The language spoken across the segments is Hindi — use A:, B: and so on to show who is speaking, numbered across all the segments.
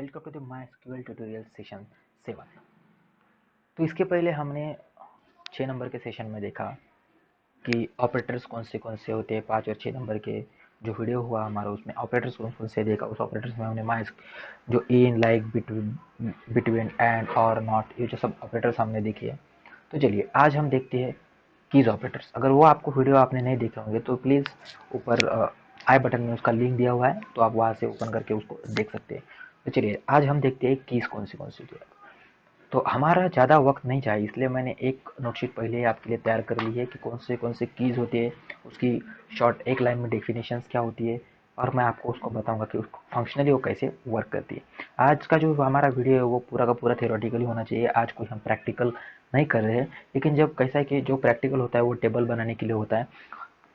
A: Welcome to the My SQL tutorial session 7। तो इसके पहले हमने 6 नंबर के सेशन में देखा कि ऑपरेटर्स कौन से होते हैं। 5 और 6 नंबर के जो वीडियो हुआ हमारा, उसमें ऑपरेटर्स कौन से देखा। उस ऑपरेटर्स में हमने माई जो इन, लाइक, बिटवीन, एंड, और नॉट, ये जो सब ऑपरेटर्स हमने देखी है। तो चलिए आज हम देखते हैं कीज ऑपरेटर्स। अगर वो आपको वीडियो आपने नहीं देखे होंगे तो प्लीज़ ऊपर आई बटन में उसका लिंक दिया हुआ है, तो आप वहाँ से ओपन करके उसको देख सकते हैं। तो चलिए आज हम देखते हैं कीज़ कौन सी होती है। तो हमारा ज़्यादा वक्त नहीं चाहिए, इसलिए मैंने एक नोटशीट पहले ही आपके लिए तैयार कर ली है कि कौन से कीज़ होती है, उसकी शॉर्ट एक लाइन में डेफिनेशंस क्या होती है, और मैं आपको उसको बताऊंगा कि उसको फंक्शनली वो कैसे वर्क करती है। आज का जो हमारा वीडियो है वो पूरा का पूरा थियोरेटिकली होना चाहिए। आज कोई हम प्रैक्टिकल नहीं कर रहे हैं, लेकिन जब कैसा है कि जो प्रैक्टिकल होता है वो टेबल बनाने के लिए होता है।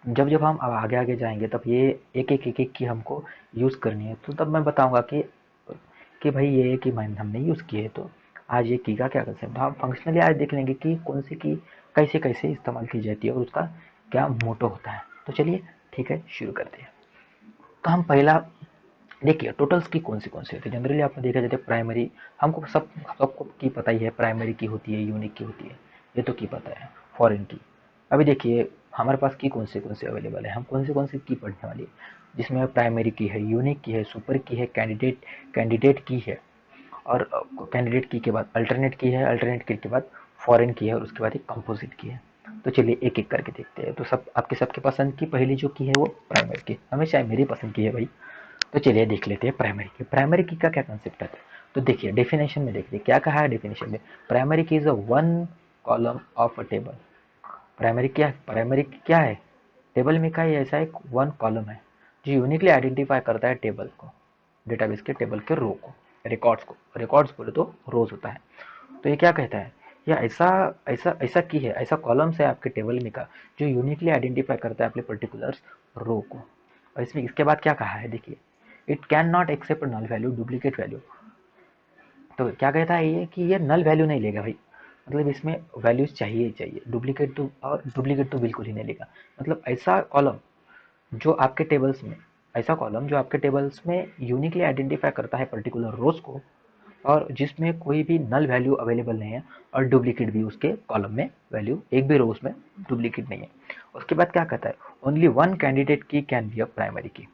A: जब जब हम अब आगे आगे जाएंगे तब ये एक एक की हमको यूज़ करनी है। तो तब मैं बताऊंगा कि भाई ये की मैंने हमने यूज़ किए है। तो आज ये की का क्या कंसेप्ट, हम फंक्शनली आज देख लेंगे कि कौन सी की कैसे कैसे इस्तेमाल की जाती है और उसका क्या मोटो होता है। तो चलिए ठीक है, शुरू करते हैं। तो हम पहला देखिए, टोटल्स की कौन सी होती है। जनरली आपने देखा जाता है प्राइमरी, हमको सबको की पता ही है, प्राइमरी की होती है, यूनिक की होती है, ये तो की पता है। फॉरेन की, अभी देखिए हमारे पास की कौन से अवेलेबल है, हम कौन से की पढ़ने वाली है, जिसमें प्राइमरी की है, यूनिक की है, सुपर की है, कैंडिडेट की है, और कैंडिडेट की के बाद अल्टरनेट की है, अल्टरनेट की के बाद फॉरेन की है, और उसके बाद एक कंपोजिट की है। तो चलिए एक एक करके देखते हैं। तो सब आपके सबके पसंद की पहली जो की है वो प्राइमरी की, हमेशा मेरी पसंद की है भाई। तो चलिए देख लेते हैं प्राइमरी की। प्राइमरी की का क्या कंसेप्ट है। तो देखिए डेफिनेशन में देखिए क्या कहा है डेफिनेशन में। प्राइमरी की is a one column of a table. Primary की क्या है, टेबल में का ही ऐसा एक वन कॉलम है जो यूनिकली आइडेंटिफाई करता है टेबल को, डेटाबेस के टेबल के रो को, रिकॉर्ड्स बोले तो रोज होता है। तो ये क्या कहता है, या ऐसा ऐसा ऐसा की है, ऐसा कॉलम्स है आपके टेबल में का जो यूनिकली आइडेंटिफाई करता है अपने पर्टिकुलर रो को। और इसमें इसके बाद क्या कहा है देखिए, it can not accept null value, duplicate value. तो क्या कहता है ये कि ये नल वैल्यू नहीं लेगा भाई, मतलब इसमें वैल्यूज चाहिए ही चाहिए, डुप्लीकेट तो बिल्कुल ही नहीं लेगा। मतलब जो आपके टेबल्स में ऐसा कॉलम जो आपके टेबल्स में यूनिकली आइडेंटिफाई करता है पर्टिकुलर रोज को, और जिसमें कोई भी नल वैल्यू अवेलेबल नहीं है, और डुप्लीकेट भी उसके कॉलम में वैल्यू एक भी रो उसमें डुप्लीकेट नहीं है। उसके बाद क्या कहता है, ओनली वन कैंडिडेट की कैन बी अ प्राइमरी की।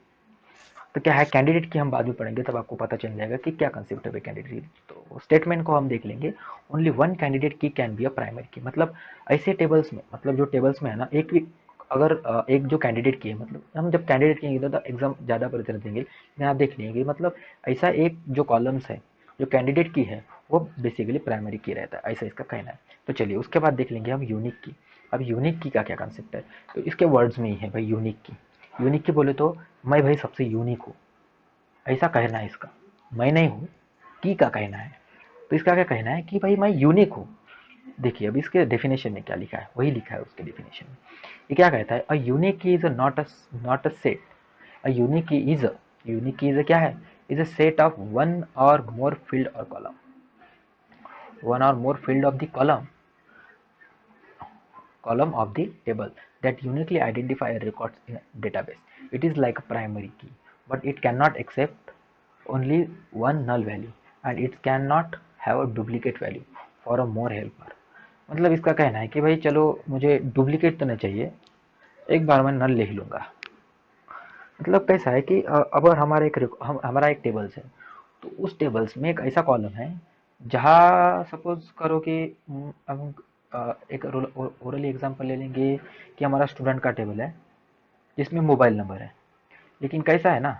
A: तो क्या है कैंडिडेट की हम बाद में पढ़ेंगे, तब आपको पता चल जाएगा कि क्या कंसेप्ट है कैंडिडेट। तो स्टेटमेंट को हम देख लेंगे, ओनली वन कैंडिडेट की can be a primary key. मतलब ऐसे टेबल्स में, मतलब जो टेबल्स में है ना, एक भी अगर एक जो कैंडिडेट की है, मतलब हम जब कैंडिडेट की तो एग्जाम ज़्यादा पता देंगे, लेकिन आप देख लेंगे मतलब ऐसा एक जो कॉलम्स है जो कैंडिडेट की है वो बेसिकली प्राइमरी की रहता है, ऐसा इसका कहना है। तो चलिए उसके बाद देख लेंगे हम यूनिक की। अब यूनिक की का क्या कंसेप्ट है, तो इसके वर्ड्स में ही है भाई यूनिक की। यूनिक की बोले तो मैं भाई सबसे यूनिक हूँ, ऐसा कहना है इसका। मैं नहीं हूँ, की का कहना है। तो इसका क्या कहना है कि भाई मैं यूनिक हूँ। देखिए अब इसके डेफिनेशन में क्या लिखा है, वही लिखा है उसके डेफिनेशन में। ये क्या कहता है, a unique key is not a set. A unique key is a, unique key is क्या है, is a set of one or more field or column, one or more field of the column of the table that uniquely identify records in a database. It is like a primary key, but it cannot accept only one null value, and it cannot have a duplicate value for a more helper. मतलब इसका कहना है कि भाई चलो मुझे डुप्लीकेट तो नहीं चाहिए, एक बार मैं नल ले ही लूँगा। मतलब कैसा है कि अगर हमारा एक टेबल्स है, तो उस टेबल्स में एक ऐसा कॉलम है जहाँ सपोज करो कि हम एक ओरली एग्जांपल ले लेंगे कि हमारा स्टूडेंट का टेबल है जिसमें मोबाइल नंबर है। लेकिन कैसा है ना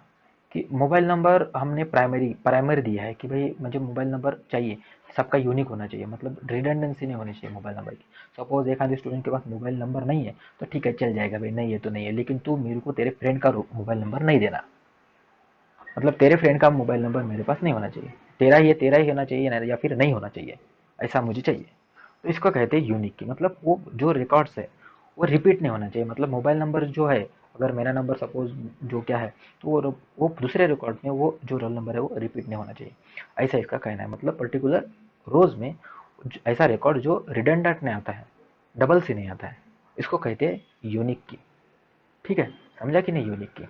A: कि मोबाइल नंबर हमने प्राइमरी दिया है कि भाई मुझे मोबाइल नंबर चाहिए, सबका यूनिक होना चाहिए, मतलब रिडंडेंसी नहीं होनी चाहिए मोबाइल नंबर की। सपोज एक आधे स्टूडेंट के पास मोबाइल नंबर नहीं है तो ठीक है चल जाएगा भाई, नहीं है तो नहीं है, लेकिन तू मेरे को तेरे फ्रेंड का मोबाइल नंबर नहीं देना। मतलब तेरे फ्रेंड का मोबाइल नंबर मेरे पास नहीं होना चाहिए, तेरा ही होना चाहिए या फिर नहीं होना चाहिए, ऐसा मुझे चाहिए। तो इसको कहते हैं यूनिक की। मतलब वो जो रिकॉर्ड्स है वो रिपीट नहीं होना चाहिए। मतलब मोबाइल नंबर जो है, अगर मेरा नंबर सपोज जो क्या है, तो वो दूसरे रिकॉर्ड में वो जो रोल नंबर है वो रिपीट नहीं होना चाहिए, ऐसा इसका कहना है। मतलब पर्टिकुलर रोज में ऐसा रिकॉर्ड जो रिडंडेंट नहीं आता है, डबल से नहीं आता है, इसको कहते हैं यूनिक की। ठीक है, समझा कि नहीं यूनिक की।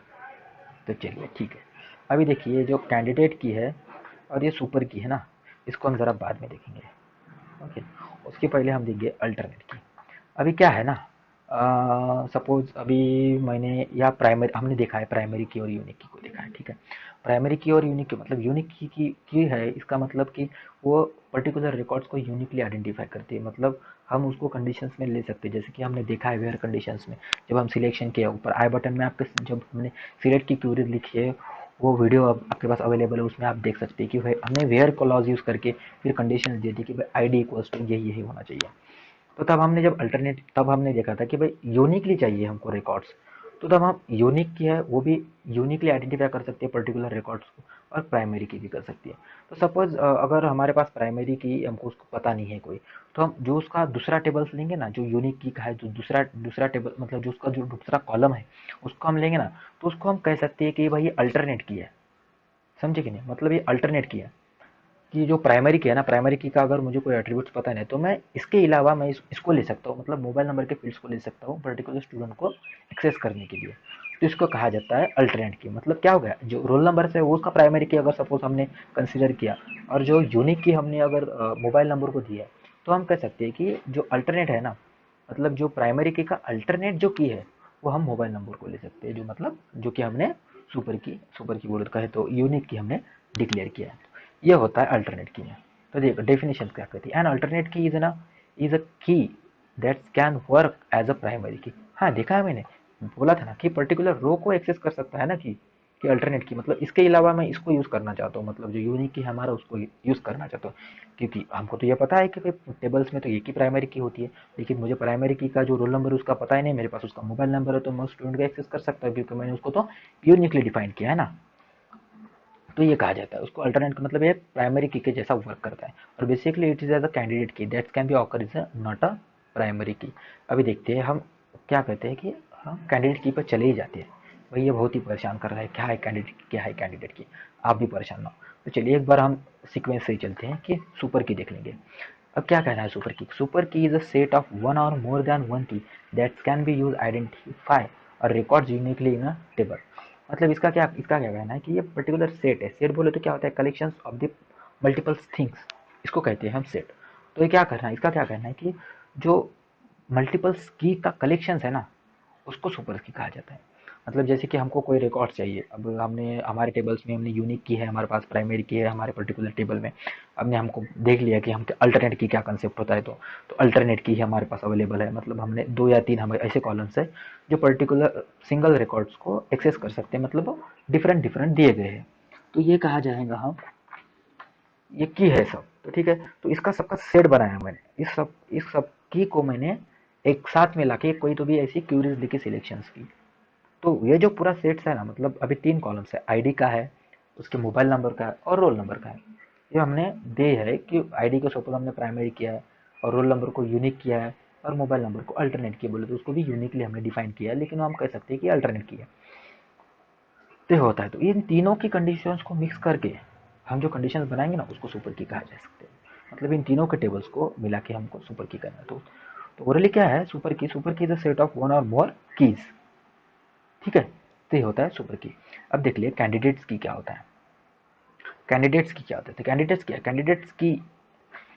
A: तो चलिए ठीक है, अभी देखिए जो कैंडिडेट की है, और ये सुपर की है ना, इसको हम ज़रा बाद में देखेंगे। ओके, उसके पहले हम देंगे अल्टरनेट की। अभी क्या है ना, सपोज अभी मैंने या प्राइमरी हमने देखा है, प्राइमरी की और यूनिक की को देखा है, ठीक है। प्राइमरी की और यूनिक की मतलब यूनिक की है, इसका मतलब कि वो पर्टिकुलर रिकॉर्ड्स को यूनिकली आइडेंटिफाई करती है। मतलब हम उसको कंडीशंस में ले सकते हैं, जैसे कि हमने देखा है वेयर कंडीशंस में, जब हम सिलेक्शन किया ऊपर आई बटन में आपके जब हमने सिलेक्ट की क्यूरीज लिखी है, वो वीडियो अब आपके पास अवेलेबल है, उसमें आप देख सकते हैं कि भाई हमने वेयर क्लॉज यूज़ करके फिर कंडीशन दी थी कि भाई आई डी इक्वल्स टू यही यही होना चाहिए। तो तब हमने जब अल्टरनेट तब हमने देखा था कि भाई यूनिकली चाहिए हमको रिकॉर्ड्स, तो तब हम यूनिक की है वो भी यूनिकली आइडेंटिफाई कर सकते हैं पर्टिकुलर रिकॉर्ड्स को, और प्राइमरी की भी कर सकती है। तो सपोज अगर हमारे पास प्राइमरी की हमको उसको पता नहीं है कोई, तो हम जो उसका दूसरा टेबल्स लेंगे ना, जो यूनिक की का है, जो दूसरा दूसरा टेबल मतलब जो उसका जो दूसरा कॉलम है उसको हम लेंगे ना, तो उसको हम कह सकते हैं कि भाई ये अल्टरनेट की है। समझे कि नहीं, मतलब ये अल्टरनेट की है कि जो प्राइमरी की है ना, प्राइमरी की का अगर मुझे कोई एट्रीब्यूट्स पता नहीं तो मैं इसके अलावा मैं इसको ले सकता हूँ, मतलब मोबाइल नंबर के फील्ड्स को ले सकता हूँ पर्टिकुलर स्टूडेंट को एक्सेस करने के लिए। तो इसको कहा जाता है अल्टरनेट की। मतलब क्या हो गया, जो रोल नंबर है वो उसका प्राइमरी की अगर सपोज हमने कंसिडर किया, और जो यूनिक की हमने अगर मोबाइल नंबर को दिया, तो हम कह सकते हैं कि जो अल्टरनेट है ना, मतलब जो प्राइमरी की का अल्टरनेट जो की है वो हम मोबाइल नंबर को ले सकते हैं, जो मतलब जो कि हमने सुपर की बोर्ड का है तो यूनिक की हमने डिक्लेयर किया है। ये होता है अल्टरनेट की में। तो देखो डेफिनेशन क्या कहती है, an alternate key is a key that can work as a primary key. हाँ देखा है मैंने, बोला था ना कि पर्टिकुलर रो को एक्सेस कर सकता है ना कि अल्टरनेट की मतलब इसके अलावा मैं इसको यूज़ करना चाहता हूँ, मतलब जो यूनिक की है हमारा उसको यूज़ करना चाहता हूँ। क्योंकि हमको तो ये पता है कि भाई टेबल्स में तो एक ही प्राइमरी की होती है, लेकिन मुझे प्राइमरी की का जो रोल नंबर उसका पता ही नहीं, मेरे पास उसका मोबाइल नंबर है, तो मैं स्टूडेंट को एक्सेस कर सकता हूँ क्योंकि मैंने उसको तो यूनिकली डिफाइन किया है ना। तो ये कहा जाता है उसको अल्टरनेट का मतलब ये प्राइमरी की के जैसा वर्क करता है। और basically it is as a candidate key that can be occur is not a primary key. अभी देखते हैं हम क्या कहते हैं कि हम कैंडिडेट की पर चले ही जाते हैं। भाई ये बहुत ही परेशान कर रहा है, क्या है कैंडिडेट की, क्या है कैंडिडेट की, आप भी परेशान ना हो। तो चलिए एक बार हम सीक्वेंस से ही चलते हैं कि सुपर की देख लेंगे। अब क्या कहना है super key is a set of one or more than one key that can be use identify or record uniquely in a table. मतलब इसका क्या कहना है कि ये पर्टिकुलर सेट है। सेट बोले तो क्या होता है, collection of the multiple things, इसको कहते हैं हम सेट। तो ये क्या करना है, इसका क्या कहना है कि जो मल्टीपल्स की का कलेक्शन है ना, उसको सुपर की कहा जाता है। मतलब जैसे कि हमको कोई रिकॉर्ड चाहिए, अब हमने हमारे टेबल्स में हमने यूनिक की है, हमारे पास प्राइमरी की है हमारे पर्टिकुलर टेबल में। हमने हमको देख लिया कि हम अल्टरनेट की क्या कंसेप्ट होता है, तो अल्टरनेट की हमारे पास अवेलेबल है। मतलब हमने दो या तीन हमें ऐसे कॉलम्स है जो पर्टिकुलर सिंगल रिकॉर्ड्स को एक्सेस कर सकते हैं, मतलब डिफरेंट डिफरेंट दिए गए हैं। तो ये कहा जाएगा हम ये की है सब, तो ठीक है। तो इसका सबका सेट बनाया मैंने, इस सब की को मैंने एक साथ में लाके कोई तो भी ऐसी क्यूरीज लिखी सिलेक्शंस की। तो ये जो पूरा सेट्स है ना, मतलब अभी तीन कॉलम्स है, आईडी का है, उसके मोबाइल नंबर का है और रोल नंबर का है। ये हमने दे है कि आईडी को सपोज हमने प्राइमरी किया है और रोल नंबर को यूनिक किया है और मोबाइल नंबर को अल्टरनेट किया, बोले तो उसको भी यूनिकली हमने डिफाइन किया है, लेकिन हम कह सकते हैं कि अल्टरनेट किया। तो होता है, तो इन तीनों की कंडीशंस को मिक्स करके हम जो कंडीशंस बनाएंगे ना उसको सुपर की कहा जा सकते हैं। मतलब इन तीनों के टेबल्स को मिला के हमको सुपर की करना है। तो ओरली क्या है super key is a set of one or more keys, ठीक है। तो ये होता है सुपर की। अब देख लिए कैंडिडेट्स की क्या होता है। कैंडिडेट्स की क्या होता है, कैंडिडेट्स क्या है, कैंडिडेट्स की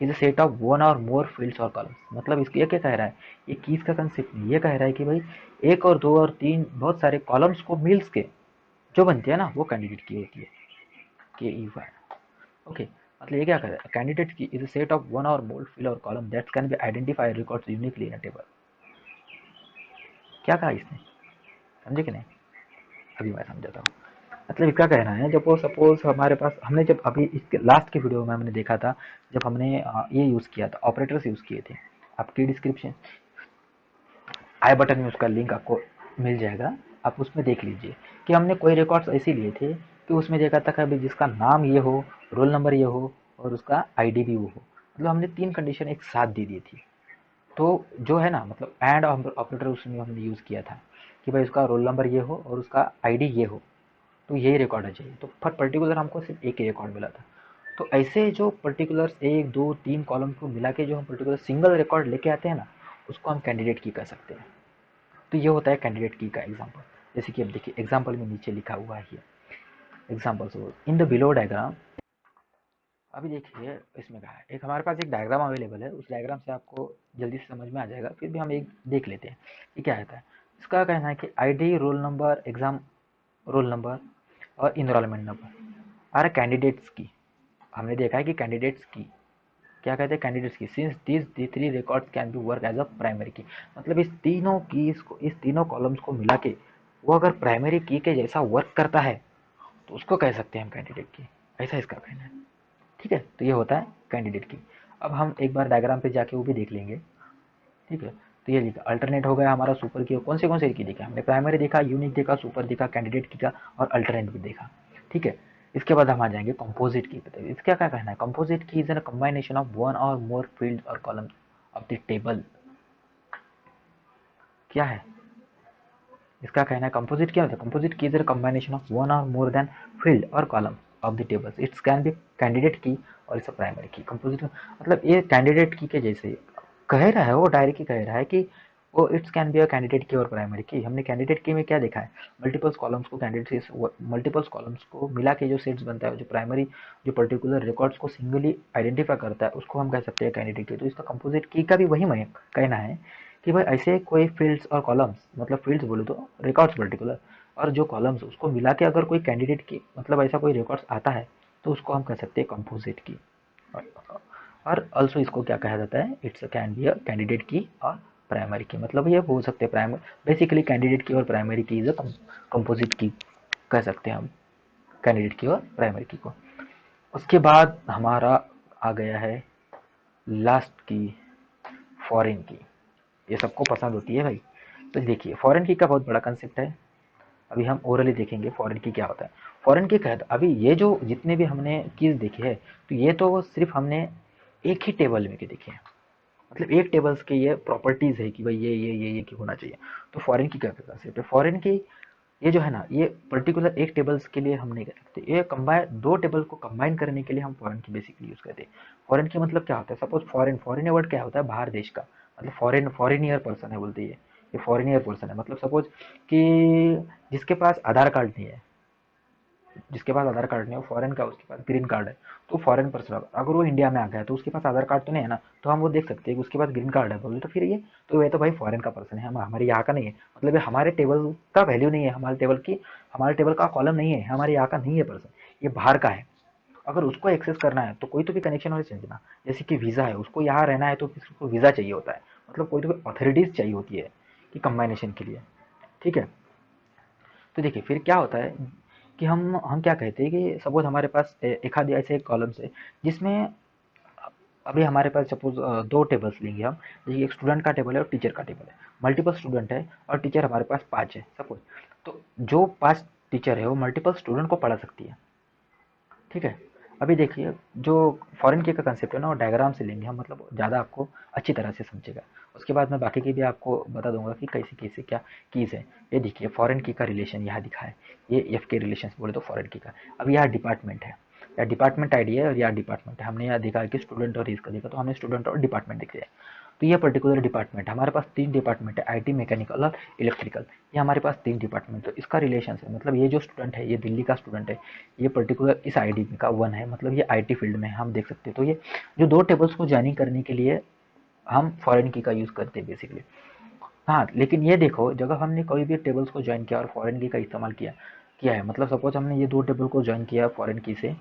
A: is a set of one or more fields और कॉलम्स। मतलब इसके ये क्या कह रहा है, ये कीज का कंसेप्ट नहीं, ये कह रहा है कि भाई एक और दो और तीन बहुत सारे कॉलम्स को मिल्स के जो बनती है ना वो कैंडिडेट की होती है, के ई वाई। ओके, मतलब ये क्या कर रहा है, कैंडिडेट की is a set of one or more field or column that can B identify records uniquely in a table. क्या कहा इसने, समझे कि नहीं, अभी मैं समझाता हूँ। मतलब इसका कहना है जब वो सपोज हमारे पास हमने जब अभी इसके लास्ट के वीडियो में हमने देखा था, जब हमने ये यूज़ किया था, ऑपरेटर्स यूज़ किए थे। आपकी डिस्क्रिप्शन आई बटन में उसका लिंक आपको मिल जाएगा, आप उसमें देख लीजिए कि हमने कोई रिकॉर्ड्स ऐसे लिए थे कि उसमें देखा था कि जिसका नाम ये हो, रोल नंबर ये हो और उसका आईडी भी वो हो। मतलब हमने तीन कंडीशन एक साथ दे दी थी। तो जो है ना, मतलब एंड ऑपरेटर उसमें हमने यूज़ किया था कि भाई उसका रोल नंबर ये हो और उसका आईडी ये हो, तो यही रिकॉर्ड है चाहिए। तो फॉर पर्टिकुलर हमको सिर्फ एक ही रिकॉर्ड मिला था। तो ऐसे जो पर्टिकुलर एक दो तीन कॉलम को मिला के जो हम पर्टिकुलर सिंगल रिकॉर्ड लेके आते हैं ना, उसको हम कैंडिडेट की कह सकते हैं। तो ये होता है कैंडिडेट की का एग्जाम्पल। जैसे कि अब देखिए एग्जाम्पल में नीचे लिखा हुआ है, example in the below diagram अभी देखिए इसमें क्या है, एक हमारे पास एक डायग्राम अवेलेबल है, उस डायग्राम से आपको जल्दी से समझ में आ जाएगा, फिर भी हम एक देख लेते हैं कि क्या रहता है। इसका कहना है कि ID, roll number, exam roll number और इनरोलमेंट नंबर आर कैंडिडेट्स की। हमने देखा है कि कैंडिडेट्स की क्या कहते हैं, candidates key, since this the three records can be work as a primary key. मतलब इस तीनों कीज को, इस तीनों कॉलम्स को मिला के वो अगर प्राइमरी की के जैसा वर्क करता है तो उसको कह सकते हैं हम कैंडिडेट की। ऐसा इसका कहना है। ठीक है, तो ये होता है कैंडिडेट की। अब हम एक बार डायग्राम पे जाके वो भी देख लेंगे। ठीक है, तो ये लिखा अल्टरनेट हो गया हमारा सुपर की। कौन से की देखा हमने, प्राइमरी देखा, यूनिक देखा, सुपर देखा, कैंडिडेट की का और अल्टरनेट भी देखा। ठीक है, इसके बाद हम आ जाएंगे कंपोजिट की। बताइए इसका क्या कहना है। Composite key is an combination of one or more field or column of the table. क्या है इसका कहना है, कंपोजिट क्या होता है। Composite key is a combination of one or more then field or column of the tables. It's can be candidate की और इट्स प्राइमरी की। कंपोजिट मतलब ये कैंडिडेट की के जैसे कह रहा है, वो डायरेक्ट ही कह रहा है कि वो it's can be a candidate की और प्राइमरी की। हमने कैंडिडेट की में क्या देखा है, मल्टीपल्स कॉलम्स को, कैंडिडेट से मल्टीपल्स कॉलम्स को मिला के जो सेट्स बनता है, जो प्राइमरी, जो पर्टिकुलर रिकॉर्ड्स को सिंगली आइडेंटिफाई करता है, उसको हम कह सकते हैं कैंडिडेट की। तो इसका कंपोजिट की का भी वही मैं कहना है कि भाई ऐसे कोई फील्ड्स और कॉलम्स, मतलब फील्ड्स बोले तो रिकॉर्ड्स पर्टिकुलर, और जो कॉलम्स उसको मिला के अगर कोई कैंडिडेट की, मतलब ऐसा कोई रिकॉर्ड्स आता है तो उसको हम कह सकते हैं कंपोजिट की। और ऑल्सो इसको क्या कहा जाता है, it's can be a candidate की और प्राइमरी की। मतलब ये बोल सकते हैं प्राइमरी, बेसिकली कैंडिडेट की और प्राइमरी की इज अ कंपोजिट की कह सकते हैं हम, कैंडिडेट की और प्राइमरी की को। उसके बाद हमारा आ गया है लास्ट की, फॉरेन की। ये सबको पसंद होती है भाई। तो देखिए फॉरेन की का बहुत बड़ा कंसेप्ट है, अभी हम ओरली देखेंगे फॉरेन की क्या होता है। फॉरेन की कहता, अभी ये जो जितने भी हमने कीज देखे हैं, तो ये तो सिर्फ हमने एक ही टेबल में के देखे हैं, मतलब एक टेबल्स के ये प्रॉपर्टीज है कि भाई ये की होना चाहिए। तो फॉरेन की क्या कंसेप्ट है, फॉरेन की ये जो है ना, ये पर्टिकुलर एक टेबल्स के लिए हम नहीं कर सकते, ये कंबाइन, दो टेबल को कंबाइन करने के लिए हम फॉरेन की बेसिकली यूज करते हैं। फॉरेन की मतलब क्या होता है, सपोज फॉरेन, फॉरेन वर्ड क्या होता है, बाहर देश का, मतलब फॉरेन, फॉरेनियर पर्सन है बोलते हैं ये फॉरेनियर पर्सन है। मतलब सपोज कि जिसके पास आधार कार्ड नहीं है, जिसके पास आधार कार्ड नहीं है, फॉरेन का, उसके पास ग्रीन कार्ड है, तो फॉरेन पर्सन, अगर वो इंडिया में आ गया तो उसके पास आधार कार्ड तो नहीं है ना, तो हम वो देख सकते हैं कि उसके पास ग्रीन कार्ड है बोले तो फिर ये, तो ये तो भाई फॉरेन का पर्सन है, हमारे यहाँ का नहीं है, मतलब ये हमारे टेबल का वैल्यू नहीं है, हमारे टेबल की, हमारे टेबल का कॉलम नहीं है, हमारे यहाँ का नहीं है पर्सन, ये बाहर का है। अगर उसको एक्सेस करना है तो कोई तो भी कनेक्शन होना चाहिए ना, जैसे कि वीज़ा है, उसको यहाँ रहना है तो उसको वीज़ा चाहिए होता है, मतलब कोई तो कोई अथॉरिटीज़ चाहिए होती है कि कंबाइनेशन के लिए। ठीक है, तो देखिए फिर क्या होता है कि हम क्या कहते हैं कि सपोज हमारे पास एक आधे ऐसे कॉलम्स है जिसमें, अभी हमारे पास सपोज दो टेबल्स लेंगे हम, जैसे एक स्टूडेंट का टेबल है और टीचर का टेबल है, मल्टीपल स्टूडेंट है और टीचर हमारे पास पाँच है सपोज। तो जो पांच टीचर है वो मल्टीपल स्टूडेंट को पढ़ा सकती है। ठीक है, अभी देखिए जो फॉरेन की का कंसेप्ट है ना, वो डायग्राम से लेंगे हम, मतलब ज़्यादा आपको अच्छी तरह से समझेगा। उसके बाद मैं बाकी की भी आपको बता दूंगा कि कैसे कैसे क्या कीज़ है। ये देखिए फॉरेन की का रिलेशन यहाँ दिखा है, ये एफ के रिलेशन बोले तो फॉरेन की का। अब यहाँ डिपार्टमेंट है, या डिपार्टमेंट आईडी है और यहाँ डिपार्टमेंट है, हमने यहाँ देखा है कि स्टूडेंट और इसका देखा, तो हमने स्टूडेंट और डिपार्टमेंट देख लिया। तो ये पर्टिकुलर डिपार्टमेंट, हमारे पास तीन डिपार्टमेंट है, आईटी, मैकेनिकल और इलेक्ट्रिकल। ये हमारे पास तीन डिपार्टमेंट, तो इसका रिलेशन है, मतलब ये जो स्टूडेंट है ये दिल्ली का स्टूडेंट है, ये पर्टिकुलर इस आईडी का वन है, मतलब ये आईटी फील्ड में है, हम देख सकते हैं। तो ये जो दो टेबल्स को ज्वाइनिंग करने के लिए हम फॉरेन की का यूज़ करते हैं बेसिकली। हाँ, लेकिन ये देखो जब हमने कोई भी टेबल्स को ज्वाइन किया और फॉरेन की का इस्तेमाल किया किया है, मतलब सपोज हमने ये दो टेबल को ज्वाइन किया फॉरेन की से,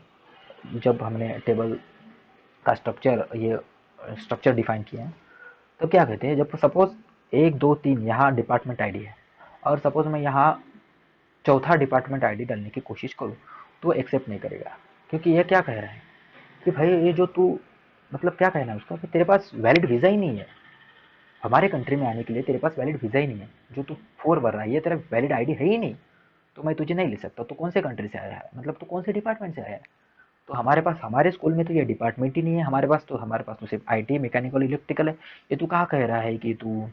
A: जब हमने टेबल का स्ट्रक्चर, ये स्ट्रक्चर डिफाइन किया है, तो क्या कहते हैं, जब सपोज एक दो तीन यहाँ डिपार्टमेंट आईडी है और सपोज मैं यहाँ चौथा डिपार्टमेंट आईडी डालने की कोशिश करूँ तो वो एक्सेप्ट नहीं करेगा, क्योंकि ये क्या कह रहा है कि भाई ये जो तू, मतलब क्या कहना है उसका कि तेरे पास वैलिड वीज़ा ही नहीं है, हमारे कंट्री में आने के लिए तेरे पास वैलिड वीज़ा ही नहीं है, जो तू फोर भर रहा है ये तेरा वैलिड आईडी है ही नहीं, तो मैं तुझे नहीं ले सकता। तो कौन से कंट्री से आया है, मतलब तू कौन से डिपार्टमेंट से आया है। तो हमारे पास, हमारे स्कूल में तो ये डिपार्टमेंट ही नहीं है, हमारे पास तो सिर्फ आईटी, मैकेनिकल, इलेक्ट्रिकल है। ये तू कहाँ कह रहा है कि तू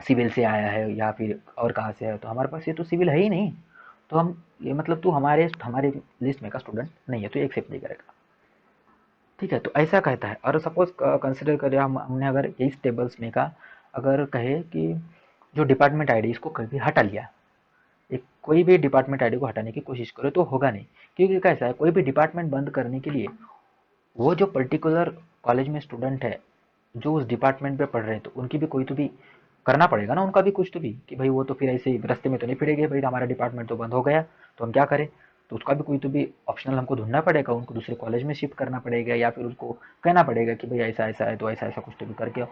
A: सिविल से आया है या फिर और कहाँ से है, तो हमारे पास ये तो सिविल है ही नहीं। तो हम ये, मतलब तू हमारे हमारे लिस्ट में का स्टूडेंट नहीं है, तो एक्सेप्ट नहीं करेगा। ठीक है, तो ऐसा कहता है। और सपोज कंसिडर करें हमने अगर इस टेबल्स में का अगर कहे कि जो डिपार्टमेंट आईडी इसको कभी हटा लिया, एक कोई भी डिपार्टमेंट आईडी को हटाने की कोशिश करो तो होगा नहीं, क्योंकि कैसा है, कोई भी डिपार्टमेंट बंद करने के लिए वो जो पर्टिकुलर कॉलेज में स्टूडेंट है, जो उस डिपार्टमेंट पे पढ़ रहे हैं, तो उनकी भी कोई तो भी करना पड़ेगा ना, उनका भी कुछ तो भी, कि भाई वो तो फिर ऐसे ही रास्ते में तो नहीं फिरेंगे, भाई हमारा डिपार्टमेंट तो बंद हो गया तो हम क्या करें। तो उसका भी कोई तो भी ऑप्शनल हमको ढूंढना पड़ेगा, उनको दूसरे कॉलेज में शिफ्ट करना पड़ेगा, या फिर उसको कहना पड़ेगा कि भाई ऐसा ऐसा है, तो ऐसा ऐसा कुछ तो भी करके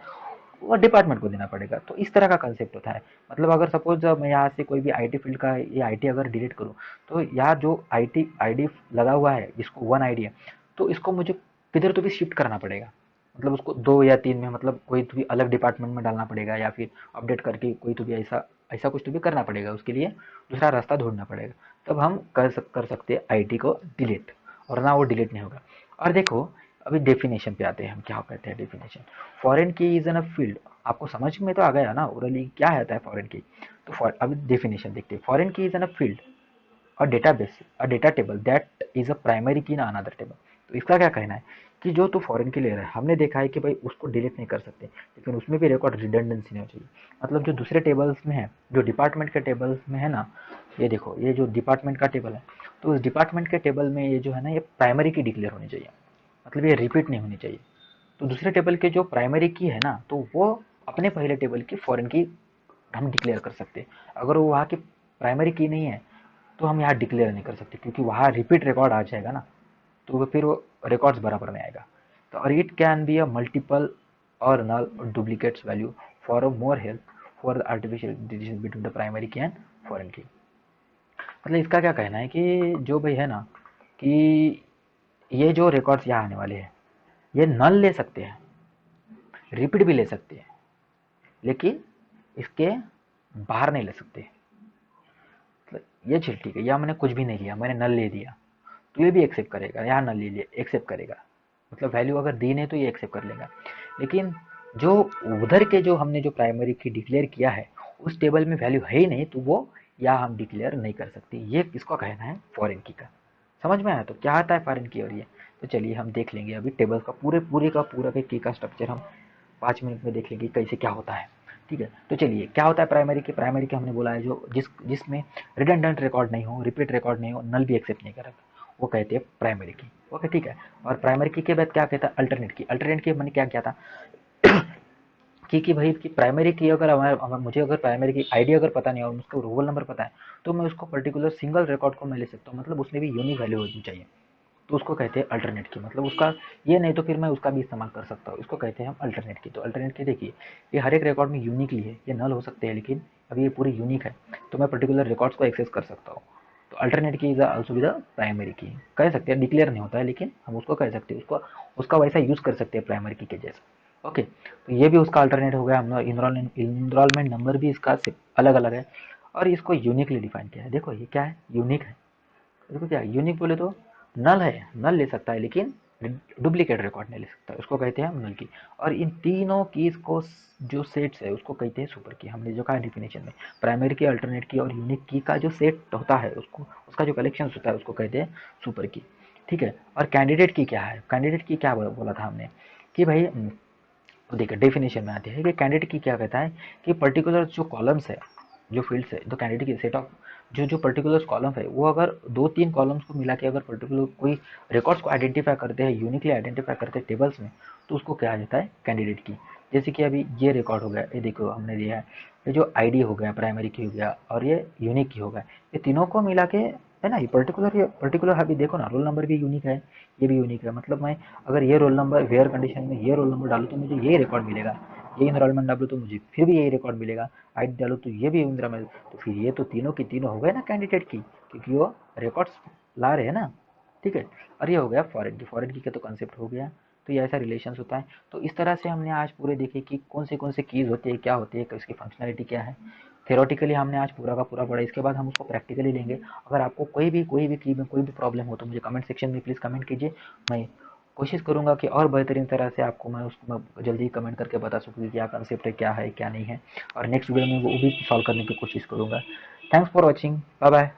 A: वो डिपार्टमेंट को देना पड़ेगा। तो इस तरह का कंसेप्ट होता है। मतलब अगर सपोज मैं यहाँ से कोई भी आईटी फील्ड का ये आईटी अगर डिलीट करूँ, तो यहाँ जो आईटी आईडी लगा हुआ है जिसको वन आईडी है, तो इसको मुझे किधर तो भी शिफ्ट करना पड़ेगा। मतलब उसको 2 या 3 में, मतलब कोई तो भी अलग डिपार्टमेंट में डालना पड़ेगा, या फिर अपडेट करके कोई तो भी ऐसा ऐसा कुछ तो भी करना पड़ेगा, उसके लिए दूसरा रास्ता ढूंढना पड़ेगा। तब हम कर सकते हैं आईटी को डिलीट, और ना वो डिलीट नहीं होगा। और देखो, अभी डेफिनेशन पे आते हैं, हम क्या कहते हैं डेफिनेशन। फॉरेन की इज एन अ फील्ड, आपको समझ में तो आ गया ना ओरली क्या आता है फॉरेन की। तो अभी डेफिनेशन देखते हैं। फॉरेन की इज एन अ फील्ड और database, a data table that is a primary की इन अनदर टेबल। तो इसका क्या कहना है कि जो तू फॉरेन की ले रहा है, हमने देखा है कि भाई उसको डिलीट नहीं कर सकते, लेकिन उसमें भी रिकॉर्ड रिडंडेंसी नहीं होनी चाहिए। मतलब जो दूसरे टेबल्स में है, जो डिपार्टमेंट के टेबल्स में है ना, ये देखो, ये जो डिपार्टमेंट का टेबल है, तो उस डिपार्टमेंट के टेबल में ये जो है ना, ये प्राइमरी की डिक्लेयर होनी चाहिए। मतलब ये रिपीट नहीं होनी चाहिए। तो दूसरे टेबल के जो प्राइमरी की है ना, तो वो अपने पहले टेबल की फॉरेन की हम डिक्लेयर कर सकते हैं। अगर वो वहाँ की प्राइमरी की नहीं है, तो हम यहाँ डिक्लेयर नहीं कर सकते, क्योंकि वहाँ रिपीट रिकॉर्ड आ जाएगा ना, तो वो फिर वो रिकॉर्ड्स बराबर नहीं आएगा। तो और it can be a multiple और नल और duplicates value for a more help for the artificial decision between the primary की एंड फॉरेन की। मतलब इसका क्या कहना है कि जो भाई है ना, कि ये जो रिकॉर्ड्स यहाँ आने वाले हैं, ये नल ले सकते हैं, रिपीट भी ले सकते हैं, लेकिन इसके बाहर नहीं ले सकते। मतलब ये चीज ठीक है, या मैंने कुछ भी नहीं लिया, मैंने नल ले दिया, तो ये भी एक्सेप्ट करेगा, यहाँ नल ले लिया एक्सेप्ट करेगा। मतलब वैल्यू अगर दी नहीं तो ये एक्सेप्ट कर लेगा। लेकिन जो उधर के जो हमने जो प्राइमरी की डिक्लेयर किया है, उस टेबल में वैल्यू है ही नहीं, तो वो या हम डिक्लेयर नहीं कर सकते। ये किसको कहना है, फॉरेन की का। समझ में आया तो क्या आता है फॉरेन की, और ये तो चलिए हम देख लेंगे अभी टेबल का पूरे पूरे का पूरा की का स्ट्रक्चर हम 5 मिनट में देख लेंगे कैसे क्या होता है। ठीक है, तो चलिए क्या होता है प्राइमरी की। प्राइमरी की हमने बोला है जो जिसमें रिडंडेंट रिकॉर्ड नहीं हो, रिपीट रिकॉर्ड नहीं हो, नल भी एक्सेप्ट नहीं करेगा, वो कहते हैं प्राइमरी की। ओके ठीक है। और प्राइमरी की के बाद क्या कहता है, अल्टरनेट की। अल्टरनेट की मैंने क्या किया था कि भाई की प्राइमरी की अगर मुझे अगर प्राइमरी की आईडी अगर पता नहीं और उसका रोल नंबर पता है, तो मैं उसको पर्टिकुलर सिंगल रिकॉर्ड को मैं ले सकता हूँ। मतलब उसमें भी यूनिक वैल्यू होनी चाहिए, तो उसको कहते हैं अल्टरनेट की। मतलब उसका ये नहीं तो फिर मैं उसका भी इस्तेमाल कर सकता हूँ, इसको कहते हैं हम अल्टरनेट की। तो अल्टरनेट की देखिए, ये हर एक रिकॉर्ड में यूनिकली है, ये नल हो सकते हैं, लेकिन अभी ये पूरी यूनिक है, तो मैं पर्टिकुलर रिकॉर्ड्स को एक्सेस कर सकता हूँ। तो alternate key is also with primary की कह सकते हैं। डिक्लेयर नहीं होता है, लेकिन हम उसको कह सकते हैं, उसको उसका वैसा यूज कर सकते हैं प्राइमरी की के जैसा। ओके, तो ये भी उसका अल्टरनेट हो गया। हम इनरोलमेंट नंबर भी इसका अलग अलग है, और इसको यूनिकली डिफाइन किया है। देखो ये क्या है, यूनिक है। देखो क्या यूनिक बोले तो नल है, नल ले सकता है, लेकिन डुप्लीकेट रिकॉर्ड नहीं ले सकता, उसको कहते हैं हम नल की। और इन तीनों कीज को जो सेट्स है उसको कहते हैं सुपर की। हमने जो कहा डेफिनेशन में, प्राइमरी की, अल्टरनेट की और यूनिक की का जो सेट होता है, उसको उसका जो कलेक्शन होता है उसको कहते हैं सुपर की। ठीक है। और कैंडिडेट की क्या है, कैंडिडेट की क्या बोला था हमने कि भाई तो देखिए डेफिनेशन में आती है कि कैंडिडेट की क्या कहता है कि पर्टिकुलर जो कॉलम्स है, जो फील्ड्स है, तो कैंडिडेट की सेट ऑफ जो जो पर्टिकुलर कॉलम है, वो अगर 2-3 कॉलम्स को मिला के अगर पर्टिकुलर कोई रिकॉर्ड्स को आइडेंटिफाई करते हैं, यूनिकली आइडेंटिफाई करते हैं टेबल्स में, तो उसको क्या आ जाता है कैंडिडेट की। जैसे कि अभी ये रिकॉर्ड हो गया, ये देखो हमने दिया है, ये जो आईडी हो गया, प्राइमरी की हो गया, और ये यूनिक की हो गया, ये तीनों को मिला के है ना, ये पर्टिकुलर अभी देखो ना, रोल नंबर भी यूनिक है, ये भी यूनिक है। मतलब मैं अगर ये रोल नंबर वेयर कंडीशन में ये रोल नंबर डालूँ तो मुझे यही रिकॉर्ड मिलेगा, ये इनरोलमेंट डालूँ तो मुझे फिर भी यही रिकॉर्ड मिलेगा, आईडी डालूँ तो ये भी इनरोलमेंट। तो फिर ये तो तीनों की तीनों हो गए ना कैंडिडेट की, क्योंकि वो रिकॉर्ड्स ला रहे हैं ना। ठीक है। और ये हो गया फॉरेन की। फॉरेन की का तो कंसेप्ट हो गया। तो ये ऐसा रिलेशन होता है। तो इस तरह से हमने आज पूरे देखे कि कौन से कीज़ होती है, क्या होती है, इसकी फंक्शनैलिटी क्या है। थेरोटिकली हमने आज पूरा का पूरा पढ़ा, इसके बाद हम उसको प्रैक्टिकली लेंगे। अगर आपको कोई भी की में कोई भी प्रॉब्लम हो तो मुझे कमेंट सेक्शन में प्लीज़ कमेंट कीजिए। मैं कोशिश करूँगा कि और बेहतरीन तरह से आपको मैं उसको मैं जल्दी कमेंट करके बता सकूँ कि क्या कंसेप्ट है क्या नहीं है, और नेक्स्ट वीडियो में वो भी सॉल्व करने की कोशिश करूँगा। Thanks for watching, bye bye.